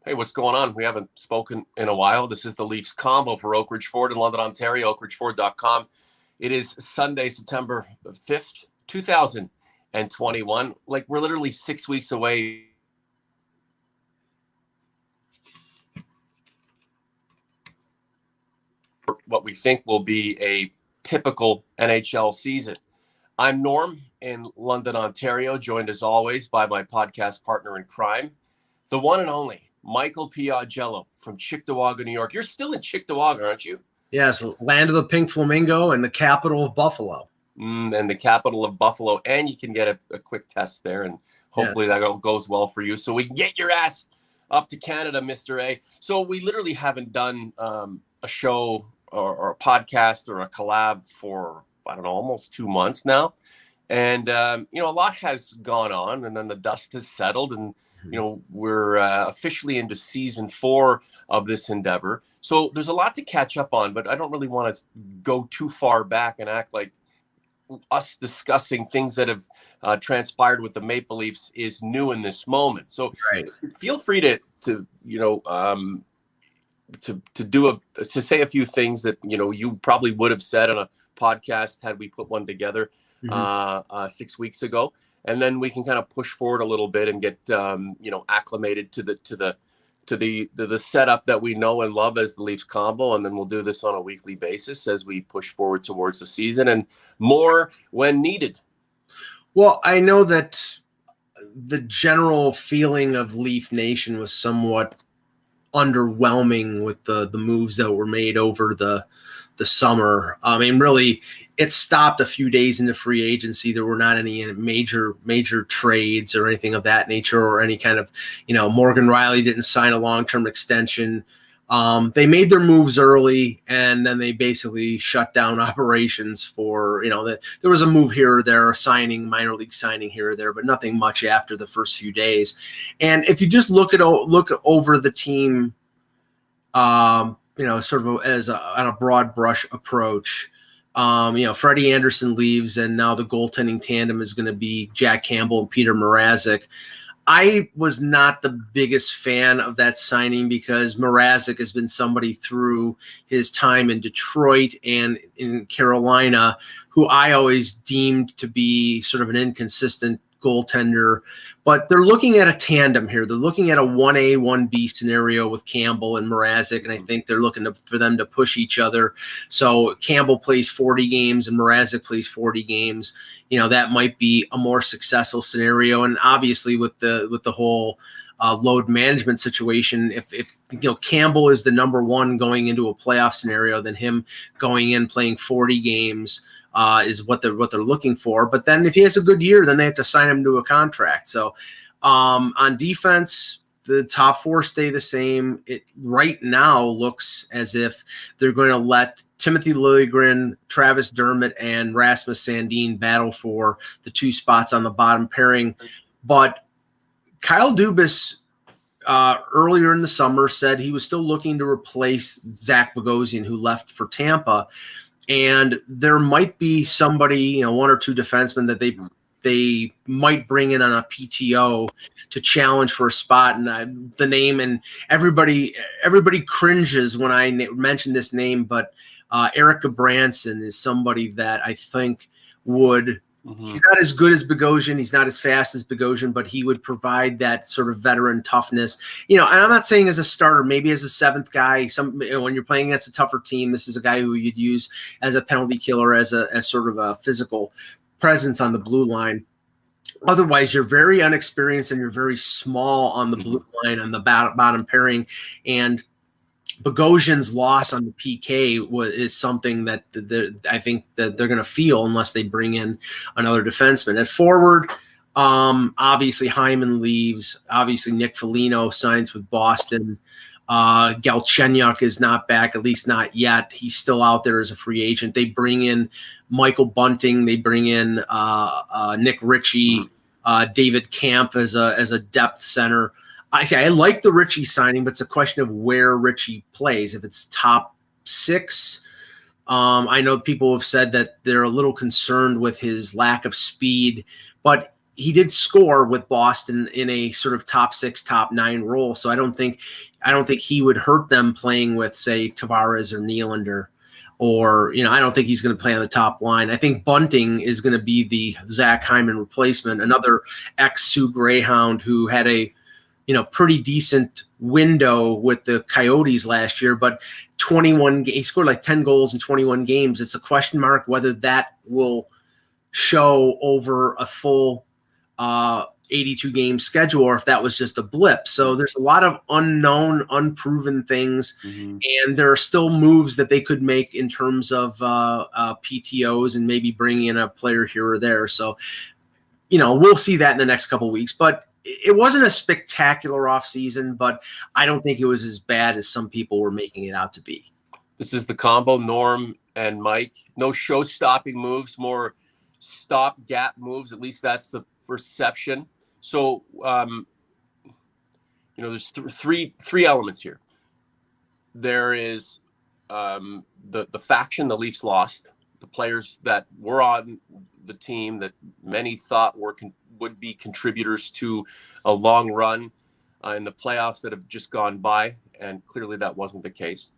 Hey, what's going on? We haven't spoken in a while. This is the Leafs combo for Oak Ridge Ford in London, Ontario, oakridgeford.com. It is Sunday, September 5th, 2021. Like, we're literally 6 weeks away. What we think will be a typical NHL season. I'm Norm in London, Ontario, joined as always by my podcast partner in crime, the one and only Michael Piaggello from Cheektowaga, New York. You're still in Cheektowaga, aren't you? Yes, land of the pink flamingo and the capital of Buffalo. And the capital of Buffalo. And you can get a quick test there, and hopefully that goes well for you so we can get your ass up to Canada, Mr. A. So we literally haven't done a show or a podcast or a collab for, I don't know, almost 2 months now. And, a lot has gone on, and then the dust has settled, and we're officially into season 4 of this endeavor. So there's a lot to catch up on, but I don't really want to go too far back and act like us discussing things that have transpired with the Maple Leafs is new in this moment. So feel free to say a few things that, you probably would have said on a podcast had we put one together 6 weeks ago. And then we can kind of push forward a little bit and get acclimated to the setup that we know and love as the Leafs combo, and then we'll do this on a weekly basis as we push forward towards the season and more when needed. Well, I know that the general feeling of Leaf Nation was somewhat underwhelming with the moves that were made over the summer. I mean, really, it stopped a few days into free agency. There were not any major trades or anything of that nature, or any kind of, Morgan Riley didn't sign a long-term extension. They made their moves early, and then they basically shut down operations for, there was a move here or there, a minor league signing here or there, but nothing much after the first few days. And if you just look over the team, sort of on a broad brush approach, Freddie Anderson leaves, and now the goaltending tandem is going to be Jack Campbell and Peter Mrazek. I was not the biggest fan of that signing because Mrazek has been somebody through his time in Detroit and in Carolina who I always deemed to be sort of an inconsistent goaltender. But they're looking at a tandem here. They're looking at a 1A, 1B scenario with Campbell and Mrazek, and I think they're looking for them to push each other. So Campbell plays 40 games and Mrazek plays 40 games. That might be a more successful scenario. And obviously with the whole load management situation, if Campbell is the number one going into a playoff scenario, then him going in playing 40 games is what they're looking for. But then if he has a good year, then they have to sign him to a contract. So on defense, the top 4 stay the same. It right now looks as if they're going to let Timothy Liljegren, Travis Dermott, and Rasmus Sandin battle for the 2 spots on the bottom pairing. But Kyle Dubas earlier in the summer said he was still looking to replace Zach Bogosian, who left for Tampa. And there might be somebody, 1 or 2 defensemen that they might bring in on a PTO to challenge for a spot. And the name, and everybody cringes when I mention this name, but Eric Branson is somebody that I think would. He's not as good as Bogosian. He's not as fast as Bogosian, but he would provide that sort of veteran toughness. And I'm not saying as a starter, maybe as a 7th guy. When you're playing against a tougher team, this is a guy who you'd use as a penalty killer, as sort of a physical presence on the blue line. Otherwise, you're very unexperienced and you're very small on the blue line on the bottom pairing. And Bogosian's loss on the PK is something that I think that they're going to feel unless they bring in another defenseman. At forward, obviously Hyman leaves. Obviously Nick Foligno signs with Boston. Galchenyuk is not back, at least not yet. He's still out there as a free agent. They bring in Michael Bunting. They bring in Nick Ritchie, David Kampf as a depth center. I like the Ritchie signing, but it's a question of where Ritchie plays. If it's top 6, I know people have said that they're a little concerned with his lack of speed, but he did score with Boston in a sort of top 6, top 9 role. So I don't think he would hurt them playing with, say, Tavares or Nylander, or, I don't think he's going to play on the top line. I think Bunting is going to be the Zach Hyman replacement, another ex-Sioux Greyhound who had a, pretty decent window with the Coyotes last year, but he scored like 10 goals in 21 games. It's a question mark whether that will show over a full 82 game schedule, or if that was just a blip. So there's a lot of unknown, unproven things, and there are still moves that they could make in terms of PTOs and maybe bringing in a player here or there. So, we'll see that in the next couple of weeks, but it wasn't a spectacular offseason, but I don't think it was as bad as some people were making it out to be. This is the combo, Norm and Mike. No show-stopping moves, more stop-gap moves. At least that's the perception. So, there's three elements here. There is the faction the Leafs lost, the players that were on the team that many thought would be contributors to a long run in the playoffs that have just gone by, and clearly that wasn't the case.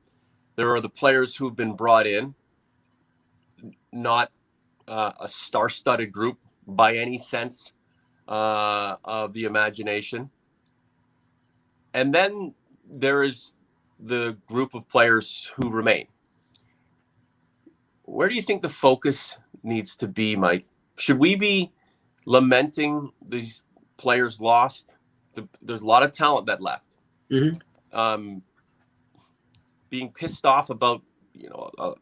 There are the players who've been brought in, not a star-studded group by any sense of the imagination. And then there is the group of players who remain. Where do you think the focus needs to be, Mike? Should we be lamenting these players lost? There's a lot of talent that left. Being pissed off about a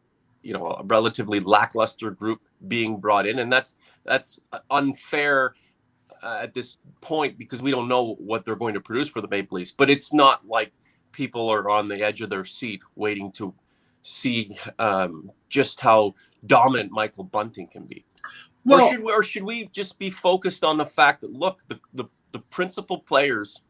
relatively lackluster group being brought in, and that's unfair at this point because we don't know what they're going to produce for the Maple Leafs. But it's not like people are on the edge of their seat waiting to see just how dominant Michael Bunting can be. Well, or should we just be focused on the fact that, look, the principal players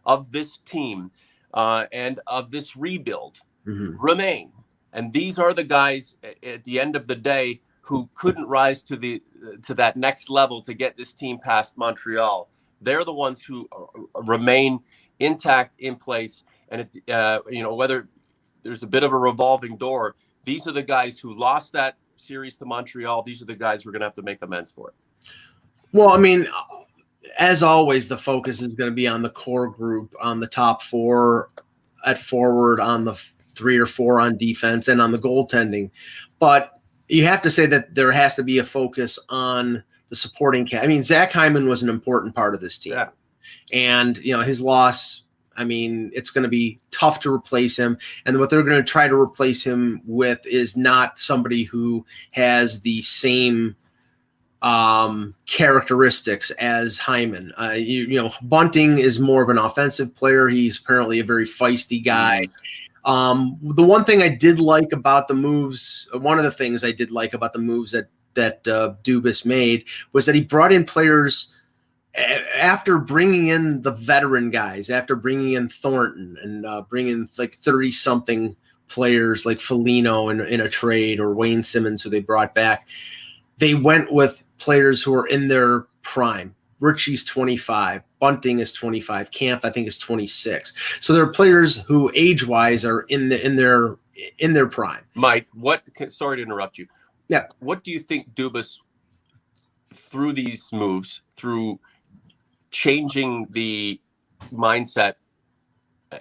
of this team and of this rebuild remain, and these are the guys at the end of the day who couldn't rise to that next level to get this team past Montreal. They're the ones who remain intact, in place, and whether there's a bit of a revolving door, these are the guys who lost that series to Montreal. These are the guys we're going to have to make amends for it. Well, I mean, as always, the focus is going to be on the core group, on the top 4 at forward, on the 3 or 4 on defense, and on the goaltending. But you have to say that there has to be a focus on the supporting cast. I mean, Zach Hyman was an important part of this team. Yeah. And, his loss, I mean, it's going to be tough to replace him. And what they're going to try to replace him with is not somebody who has the same characteristics as Hyman. Bunting is more of an offensive player. He's apparently a very feisty guy. The one thing I did like about the moves, one of the things I did like about the moves that Dubas made was that he brought in players after bringing in the veteran guys, after bringing in Thornton and bringing like 30-something players like Foligno in a trade, or Wayne Simmons, who they brought back. They went with players who are in their prime. Ritchie's 25, Bunting is 25, Kampf I think is 26. So there are players who age-wise are in their prime. Mike, sorry to interrupt you. Yeah. What do you think Dubas, through these moves, through changing the mindset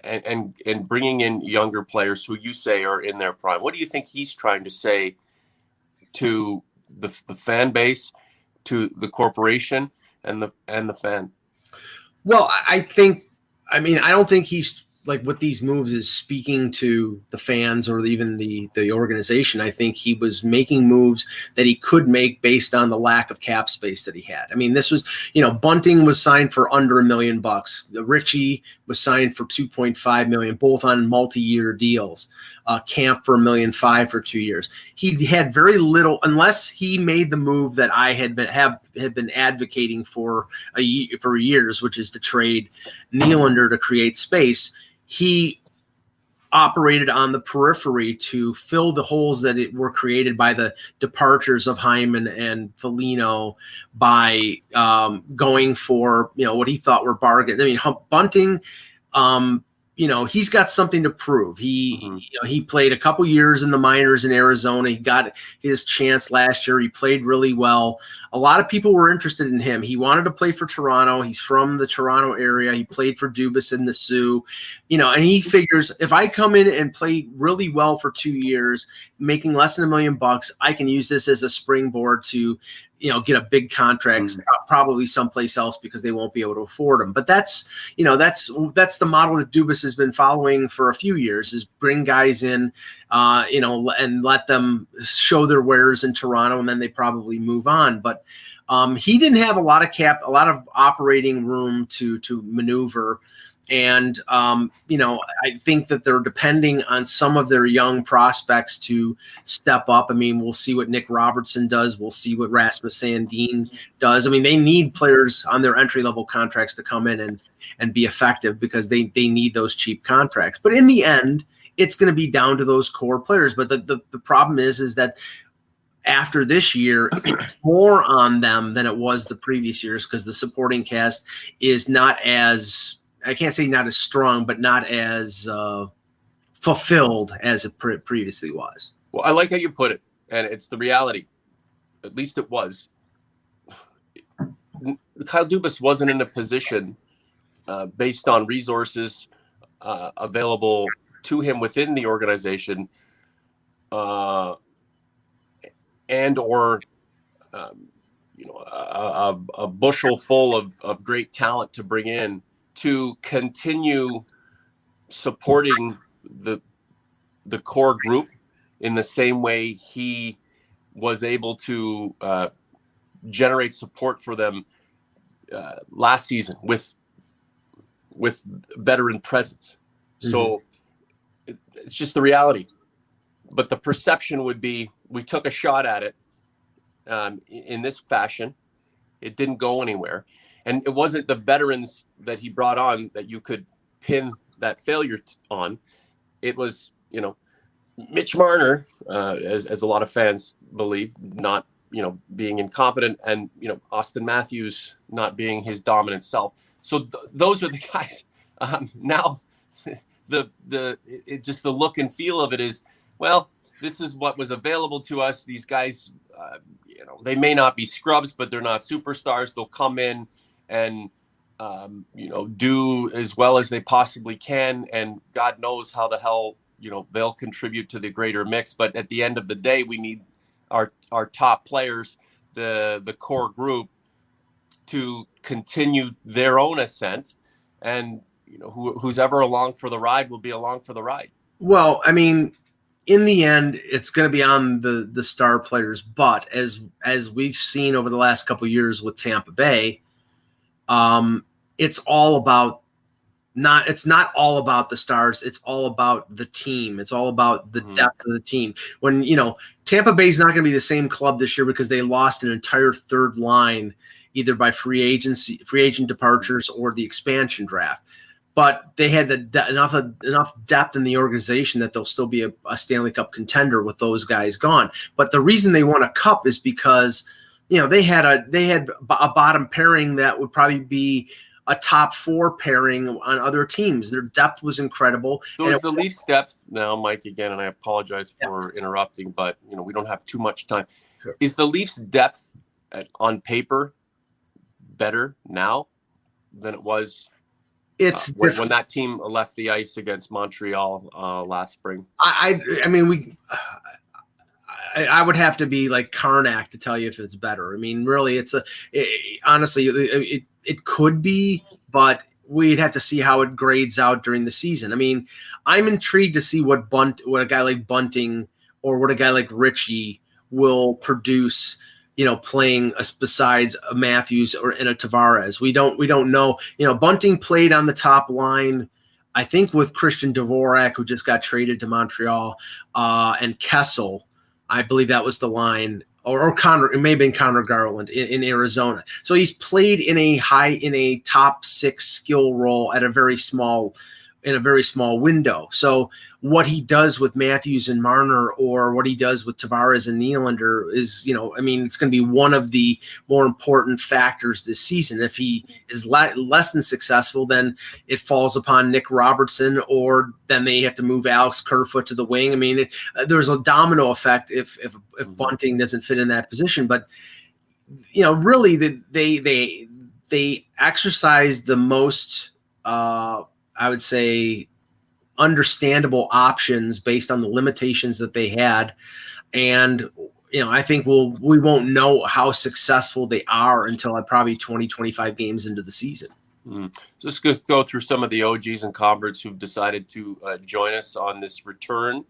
and bringing in younger players who you say are in their prime, what do you think he's trying to say to the fan base, to the corporation, and the fans? Well, I don't think he's, like, with these moves, is speaking to the fans or even the organization. I think he was making moves that he could make based on the lack of cap space that he had. I mean, this was, Bunting was signed for under $1 million. Ritchie was signed for $2.5 million, both on multi-year deals. Kampf for $1.5 million for 2 years. He had very little, unless he made the move that I had been advocating for years, which is to trade Nylander to create space. He operated on the periphery to fill the holes that were created by the departures of Hyman and Foligno by going for, what he thought were bargains. I mean, Bunting, he's got something to prove. He played a couple years in the minors in Arizona. He got his chance last year. He played really well. A lot of people were interested in him. He wanted to play for Toronto. He's from the Toronto area. He played for Dubas in the Sioux, and he figures if I come in and play really well for 2 years, making less than $1 million, I can use this as a springboard to get a big contract, probably someplace else because they won't be able to afford them. But that's the model that Dubas has been following for a few years, is bring guys in, and let them show their wares in Toronto, and then they probably move on. But he didn't have a lot of operating room to maneuver. And, I think that they're depending on some of their young prospects to step up. I mean, we'll see what Nick Robertson does. We'll see what Rasmus Sandin does. I mean, they need players on their entry-level contracts to come in and be effective because they need those cheap contracts. But in the end, it's going to be down to those core players. But the problem is that after this year, it's more on them than it was the previous years because the supporting cast is not as – I can't say not as strong, but not as fulfilled as it previously was. Well, I like how you put it, and it's the reality. At least it was. Kyle Dubas wasn't in a position, based on resources available to him within the organization, and or a bushel full of great talent to bring in, to continue supporting the core group in the same way he was able to generate support for them last season with veteran presence. So it's just the reality. But the perception would be we took a shot at it in this fashion. It didn't go anywhere. And it wasn't the veterans that he brought on that you could pin that failure on. It was, Mitch Marner, as a lot of fans believe, not, being incompetent, and, Austin Matthews not being his dominant self. So those are the guys. Now, just the look and feel of it is, well, this is what was available to us. These guys, they may not be scrubs, but they're not superstars. They'll come in and do as well as they possibly can, and God knows how the hell they'll contribute to the greater mix. But at the end of the day, we need our top players, the core group, to continue their own ascent, and who's ever along for the ride will be along for the ride. Well, I mean, in the end, it's going to be on the star players. But as we've seen over the last couple of years with Tampa Bay, it's all about it's not all about the stars. It's all about the team. It's all about the depth of the team. When, Tampa Bay's not going to be the same club this year because they lost an entire third line, either by free agent departures or the expansion draft. But they had enough depth in the organization that they'll still be a Stanley Cup contender with those guys gone. But the reason they won a cup is because they had a bottom pairing that would probably be a top 4 pairing on other teams. Their depth was incredible. So is the Leafs depth now, Mike, again, and I apologize for interrupting, but we don't have too much time. Sure. Is the Leafs depth on paper better now than it was when that team left the ice against Montreal last spring? I would have to be like Karnak to tell you if it's better. I mean, really, honestly, it could be, but we'd have to see how it grades out during the season. I mean, I'm intrigued to see what a guy like Bunting or what a guy like Ritchie will produce, playing besides a Matthews or in a Tavares. We don't know. Bunting played on the top line, I think, with Christian Dvorak, who just got traded to Montreal, and Kessel. I believe that was the line, or Connor. It may have been Connor Garland in Arizona. So he's played in a top 6 skill role at a very small in a very small window. So what he does with Matthews and Marner, or what he does with Tavares and Nylander, is, it's going to be one of the more important factors this season. If he is less than successful, then it falls upon Nick Robertson, or then they have to move Alex Kerfoot to the wing. I mean, there's a domino effect if Bunting doesn't fit in that position. But really, they exercise the most, I would say, understandable options based on the limitations that they had. And, I think we won't know how successful they are until probably 20-25 games into the season. Just go through some of the OGs and converts who've decided to join us on this return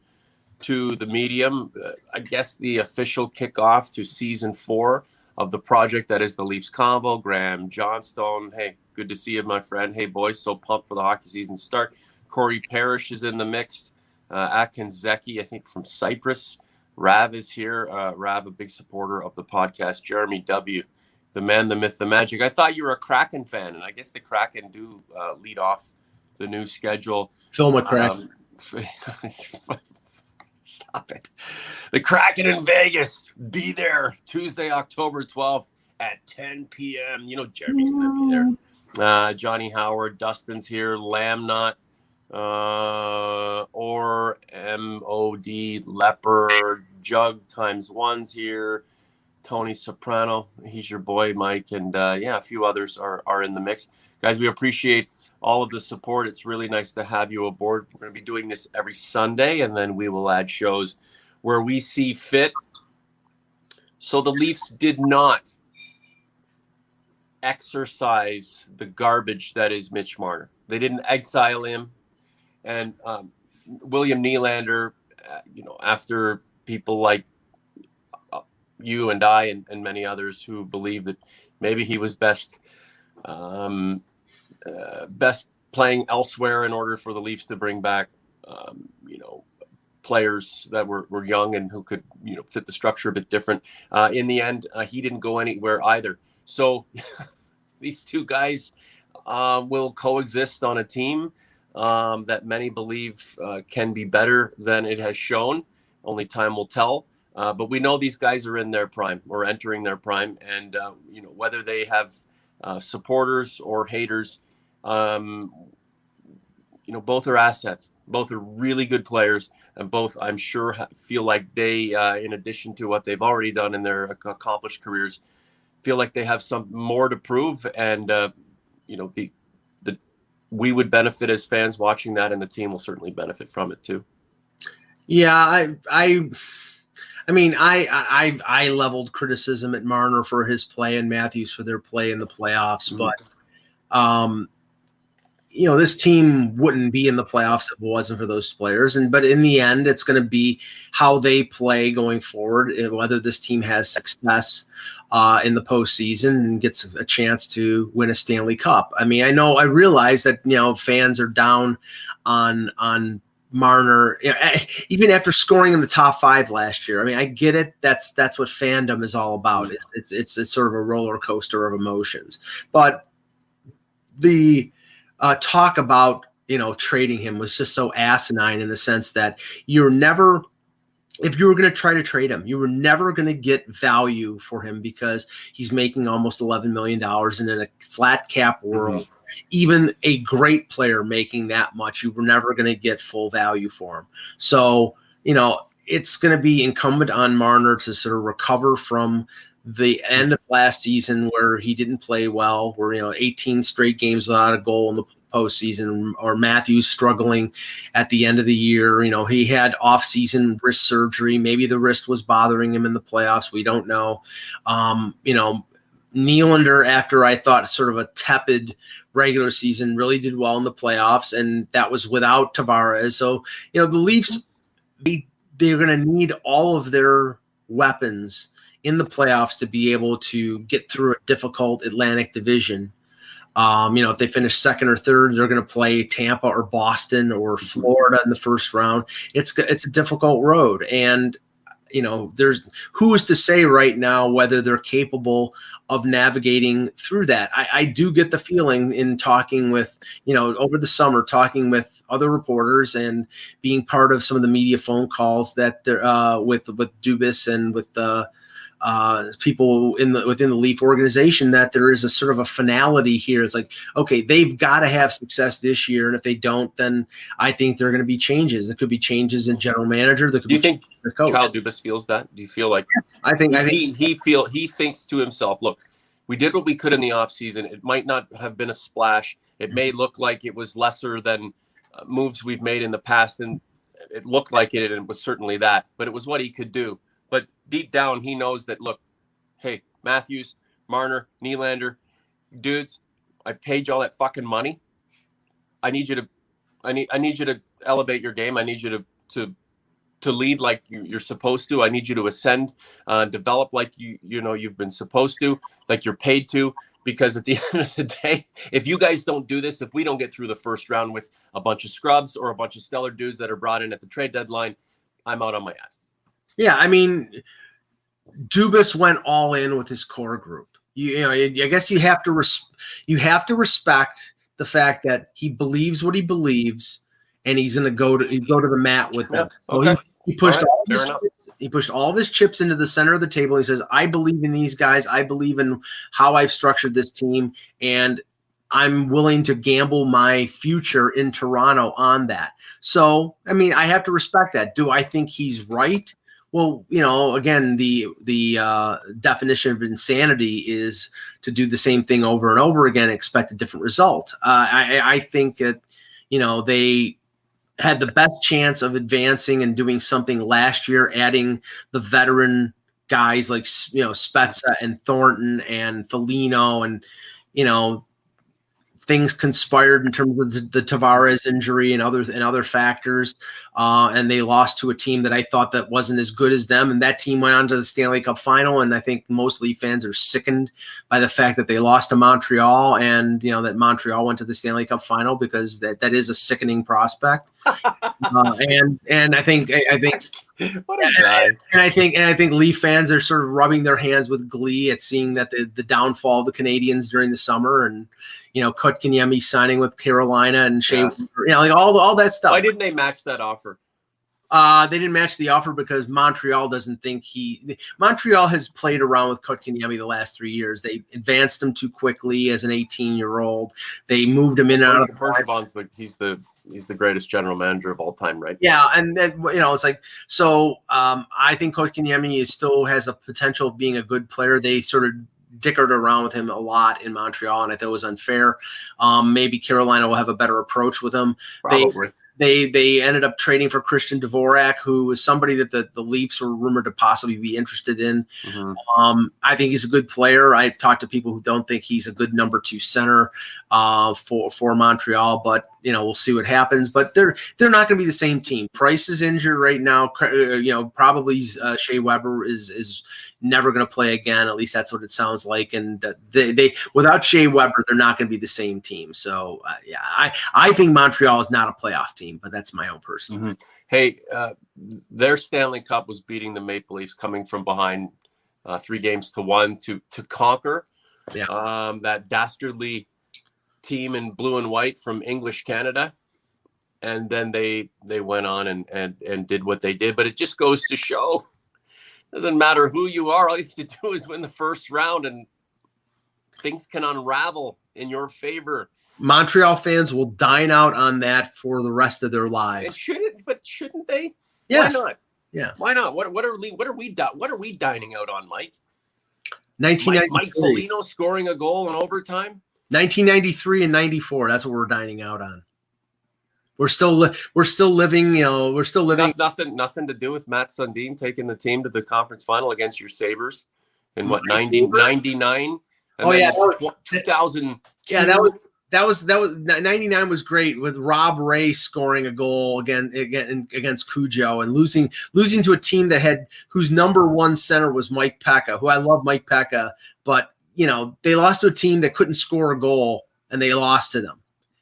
to the medium. I guess the official kickoff to season 4 of the project that is the Leafs Convo. Graham Johnstone, hey, good to see you, my friend. Hey, boys, so pumped for the hockey season to start. Corey Parrish is in the mix. Atkins Zeki, I think, from Cyprus. Rav is here. Rav, a big supporter of the podcast. Jeremy W., the man, the myth, the magic. I thought you were a Kraken fan, and I guess the Kraken do lead off the new schedule. Phil McCracken. Stop it. The Kraken in Vegas. Be there Tuesday, October 12th at 10 p.m. Jeremy's going to be there. Johnny Howard, Dustin's here. Lamnot, or MOD, Leopard, Jug times one's here. Tony Soprano, he's your boy, Mike, and a few others are in the mix. Guys, we appreciate all of the support. It's really nice to have you aboard. We're going to be doing this every Sunday, and then we will add shows where we see fit. So the Leafs did not exercise the garbage that is Mitch Marner. They didn't exile him. And William Nylander, after people like you and I and many others who believe that maybe he was best playing elsewhere in order for the Leafs to bring back, players that were young and who could, fit the structure a bit different. In the end, he didn't go anywhere either. So these two guys will coexist on a team that many believe can be better than it has shown. Only time will tell. But we know these guys are in their prime or entering their prime. And, whether they have supporters or haters, both are assets. Both are really good players. And both, I'm sure, feel like they, in addition to what they've already done in their accomplished careers, feel like they have some more to prove. And, we would benefit as fans watching that, and the team will certainly benefit from it too. Yeah, I leveled criticism at Marner for his play and Matthews for their play in the playoffs, but this team wouldn't be in the playoffs if it wasn't for those players. But in the end, it's going to be how they play going forward, whether this team has success in the postseason and gets a chance to win a Stanley Cup. I realize that, fans are down on Marner, even after scoring in the top 5 last year. I get it. That's what fandom is all about. It's sort of a roller coaster of emotions. But the talk about trading him was just so asinine, in the sense that you're never, if you were going to try to trade him, you were never going to get value for him, because he's making almost $11 million, and in a flat cap world, even a great player making that much, you were never going to get full value for him. So, it's going to be incumbent on Marner to sort of recover from the end of last season, where he didn't play well, where 18 straight games without a goal in the postseason, or Matthews struggling at the end of the year. He had off-season wrist surgery. Maybe the wrist was bothering him in the playoffs. We don't know. Nylander, after I thought sort of a tepid regular season, really did well in the playoffs, and that was without Tavares. So, the Leafs, they're going to need all of their weapons in the playoffs to be able to get through a difficult Atlantic division. If they finish second or third, they're going to play Tampa or Boston or Florida in the first round. It's a difficult road. And, there's who is to say right now whether they're capable of navigating through that. I do get the feeling in talking with, over the summer, talking with other reporters and being part of some of the media phone calls that they're with Dubas and with the people within the Leaf organization, that there is a sort of a finality here. It's like, okay, they've got to have success this year, and if they don't, then I think there are going to be changes. There could be changes in general manager. There could Do you think coach. Kyle Dubas feels that? Do you feel like I think he thinks to himself, look, we did what we could in the offseason. It might not have been a splash. It may look like it was lesser than moves we've made in the past, and it looked like it, and it was certainly that, but it was what he could do. But deep down, he knows that, look, hey, Matthews, Marner, Nylander, dudes, I paid you all that fucking money. I need you to elevate your game. I need you to lead like you're supposed to. I need you to ascend, develop like you've been supposed to, like you're paid to. Because at the end of the day, if you guys don't do this, if we don't get through the first round with a bunch of scrubs or a bunch of stellar dudes that are brought in at the trade deadline, I'm out on my ass. Yeah, I mean, Dubas went all in with his core group. I guess you have to respect the fact that he believes what he believes, and he's going to go to the mat with them. Yeah, okay. So he pushed all of his chips into the center of the table. He says, "I believe in these guys. I believe in how I've structured this team, and I'm willing to gamble my future in Toronto on that." So, I mean, I have to respect that. Do I think he's right? Well, again, the definition of insanity is to do the same thing over and over again, and expect a different result. I think that, they had the best chance of advancing and doing something last year, adding the veteran guys like, Spezza and Thornton and Foligno, and, things conspired in terms of the Tavares injury and other factors, and they lost to a team that I thought that wasn't as good as them, and that team went on to the Stanley Cup final. And I think most Leaf fans are sickened by the fact that they lost to Montreal, and that Montreal went to the Stanley Cup final, because that is a sickening prospect. And I think what a guy. And I think Leaf fans are sort of rubbing their hands with glee at seeing that the downfall of the Canadians during the summer, and Kotkaniemi signing with Carolina and Shea, like all that stuff. Why didn't they match that offer? They didn't match the offer because Montreal doesn't think Montreal has played around with Kotkaniemi the last 3 years. They advanced him too quickly as an 18-year-old. They moved him in and out of Bergeron's he's the greatest general manager of all time, right? Yeah, and then it's like, so I think Kotkaniemi still has a potential of being a good player. They sort of dickered around with him a lot in Montreal, and I thought it was unfair. Maybe Carolina will have a better approach with him. Probably. They ended up trading for Christian Dvorak, who was somebody that the Leafs were rumored to possibly be interested in. Mm-hmm. I think he's a good player. I talked to people who don't think he's a good number 2 center for Montreal, but we'll see what happens. But they're not going to be the same team. Price is injured right now. Probably Shea Weber is never going to play again. At least that's what it sounds like. And they without Shea Weber, they're not going to be the same team. So I think Montreal is not a playoff team, but that's my own personal. Mm-hmm. Hey, their Stanley Cup was beating the Maple Leafs, coming from behind 3-1 to conquer that dastardly team in blue and white from English Canada. And then they went on and did what they did. But it just goes to show, doesn't matter who you are, all you have to do is win the first round and things can unravel in your favor. Montreal fans will dine out on that for the rest of their lives. Shouldn't they? Yes. Why not? Yeah. Why not? What are we dining out on, Mike? 1993. Mike Foligno scoring a goal in overtime? 1993 and 94. That's what we're dining out on. We're still living. We're still living. Nothing to do with Matt Sundin taking the team to the conference final against your Sabres in 99. Oh yeah, 2000. Yeah, that was 99 was great, with Rob Ray scoring a goal against Cujo, and losing to a team whose number 1 center was Mike Pekka, who I love Mike Pekka, but they lost to a team that couldn't score a goal, and they lost to them.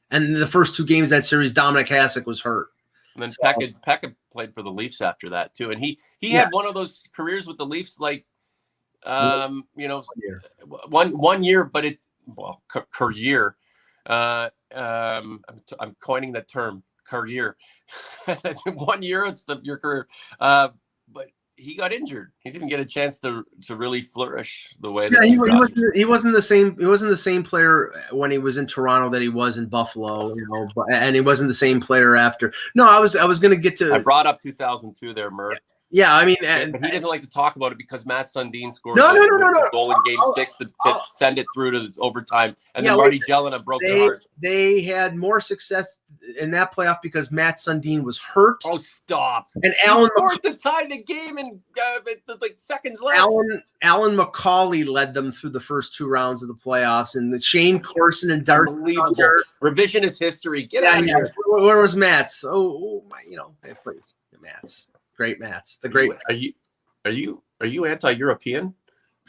And in the first 2 games of that series, Dominic Hasek was hurt. And then So, Pekka played for the Leafs after that too, and he had one of those careers with the Leafs, like you know, 1 year, but career. I'm coining that term, career. 1 year, it's your career. But he got injured. He didn't get a chance to really flourish the way that he wasn't the same. He wasn't the same player when he was in Toronto that he was in Buffalo, you know. And he wasn't the same player after. No, I was going to get to. I brought up 2002 there, Murr. Yeah, I mean, but he doesn't like to talk about it because Matt Sundin scored no. goal in Game 6 to send it through to overtime, and then Marty Jelena broke their heart. They had more success in that playoff because Matt Sundin was hurt. Oh, stop! And Alan scored to tie the game in like seconds left. Alan McCauley led them through the first 2 rounds of the playoffs, and the Shane Corson and Darcy. Revisionist history. Get out of here. Where was Matt's? Oh my, you know, please, Matt's. Great Mats. The great. Are you anti-European?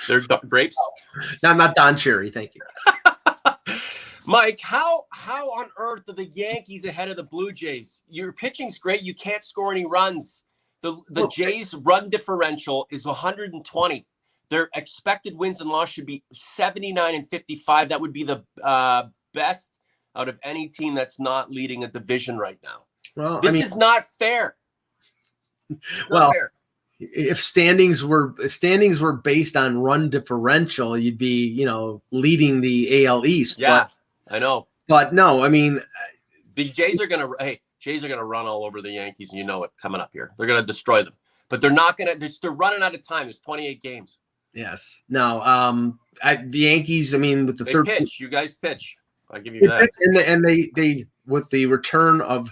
They're grapes. No, I'm not Don Cherry. Thank you, Mike. How on earth are the Yankees ahead of the Blue Jays? Your pitching's great. You can't score any runs. The Jays' run differential is 120. Their expected wins and loss should be 79 and 55. That would be the best out of any team that's not leading a division right now. Well, this is not fair. Well, if standings were based on run differential, you'd be, you know, leading the AL East. Yeah, I know. But no, I mean, the Jays are gonna run all over the Yankees, and you know it coming up here. They're gonna destroy them, but they're not gonna. They're running out of time. There's 28 games. Yes. No. The Yankees. I mean, with the third pitch, you guys pitch. I give you that. And they with the return of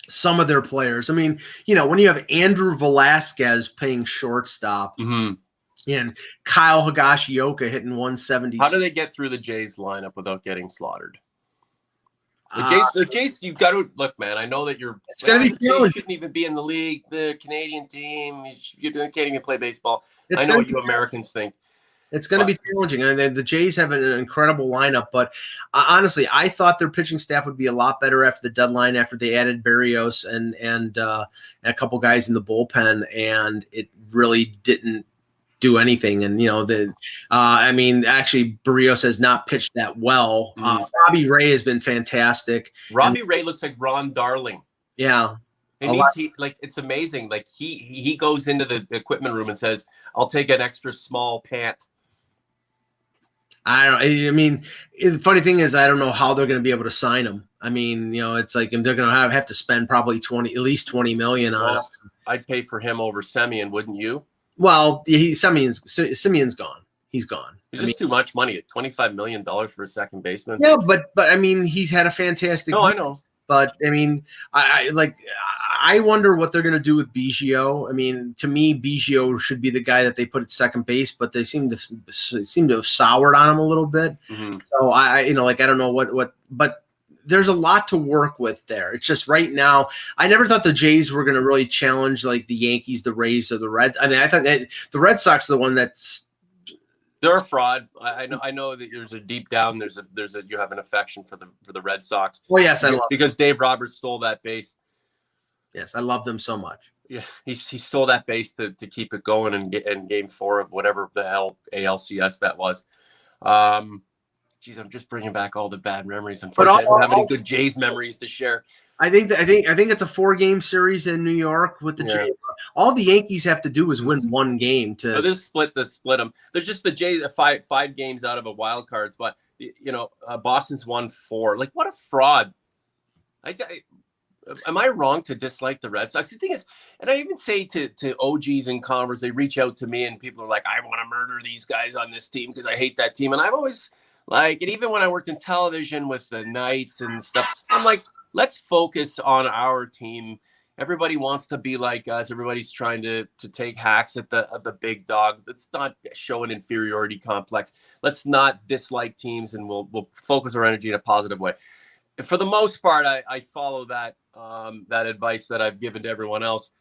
some of their players. I mean, you know, when you have Andrew Velasquez playing shortstop and Kyle Higashioka hitting 170. How do they get through the Jays lineup without getting slaughtered? The Jays, you've got to look, man. I know that it's going to be Jays shouldn't even be in the league. The Canadian team, you can't even play baseball. I know what you Americans think. It's going to be challenging. I mean, the Jays have an incredible lineup, but honestly, I thought their pitching staff would be a lot better after the deadline, after they added Berrios and a couple guys in the bullpen, and it really didn't do anything. And you know, I mean, actually, Berrios has not pitched that well. Robbie Ray has been fantastic. Robbie Ray looks like Ron Darling. Yeah. It's amazing. Like he goes into the equipment room and says, "I'll take an extra small pant." I don't know. I mean, the funny thing is, I don't know how they're going to be able to sign him. I mean, you know, it's like they're going to have to spend probably at least $20 million on him. I'd pay for him over Semien, wouldn't you? Well, Simeon's gone. He's gone. It's too much money. $25 million for a second baseman. Yeah, but I mean, he's had a fantastic. No, I know. But I mean, I wonder what they're going to do with Biggio. I mean, to me, Biggio should be the guy that they put at second base, but they seem to have soured on him a little bit. Mm-hmm. So I don't know what, but there's a lot to work with there. It's just right now, I never thought the Jays were going to really challenge like the Yankees, the Rays, or the Reds. I mean, I thought that the Red Sox are the one they're a fraud. I know that there's a deep down. You have an affection for the Red Sox. Well, yes, I love because Dave Roberts stole that base. Yes, I love them so much. Yeah, he stole that base to keep it going in Game 4 of whatever the hell ALCS that was. Geez, I'm just bringing back all the bad memories. Unfortunately, I don't have any good Jays memories to share. I think it's a 4-game series in New York with the Jays. All the Yankees have to do is win one game to. This split them. They're just the Jays five games out of a wild cards, but you know Boston's won 4. Like what a fraud! Am I wrong to dislike the Red Sox? The thing is, and I even say to OGs in Converse, they reach out to me and people are like, I want to murder these guys on this team because I hate that team. And I've always and even when I worked in television with the Knights and stuff, I'm like, let's focus on our team. Everybody wants to be like us. Everybody's trying to take hacks at the big dog. Let's not show an inferiority complex. Let's not dislike teams, and we'll focus our energy in a positive way. For the most part, I follow that advice that I've given to everyone else.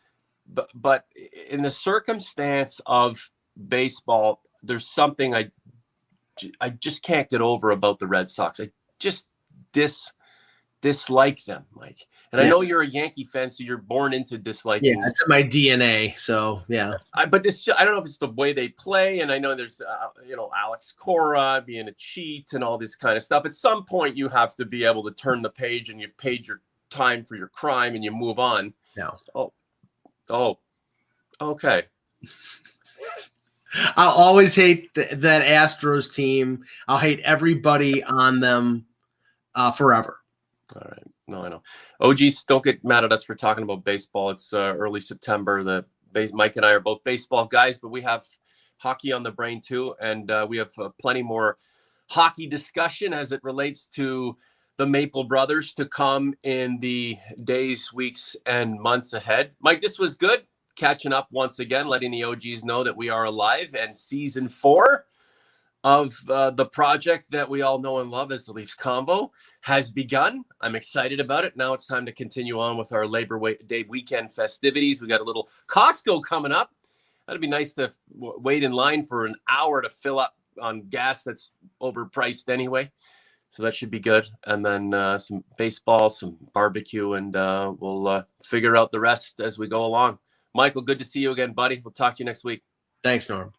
But in the circumstance of baseball, there's something I just can't get over about the Red Sox. I just dislike them, Mike. And I know you're a Yankee fan, so you're born into disliking. Yeah, it's in my DNA. So yeah. But it's just, I don't know if it's the way they play, and I know there's Alex Cora being a cheat and all this kind of stuff. At some point, you have to be able to turn the page, and you've paid your time for your crime, and you move on. No. Oh, okay. I'll always hate that Astros team. I'll hate everybody on them forever. All right. No, I know. OGs, don't get mad at us for talking about baseball. It's early September. Mike and I are both baseball guys, but we have hockey on the brain too. And we have plenty more hockey discussion as it relates to the Maple Brothers to come in the days, weeks, and months ahead. Mike, this was good. Catching up once again, letting the OGs know that we are alive, and season 4 of the project that we all know and love as the Leafs Convo has begun. I'm excited about it. Now it's time to continue on with our Labor Day weekend festivities. We got a little Costco coming up. That'd be nice to wait in line for an hour to fill up on gas that's overpriced anyway. So that should be good. And then some baseball, some barbecue, and we'll figure out the rest as we go along. Michael, good to see you again, buddy. We'll talk to you next week. Thanks, Norm.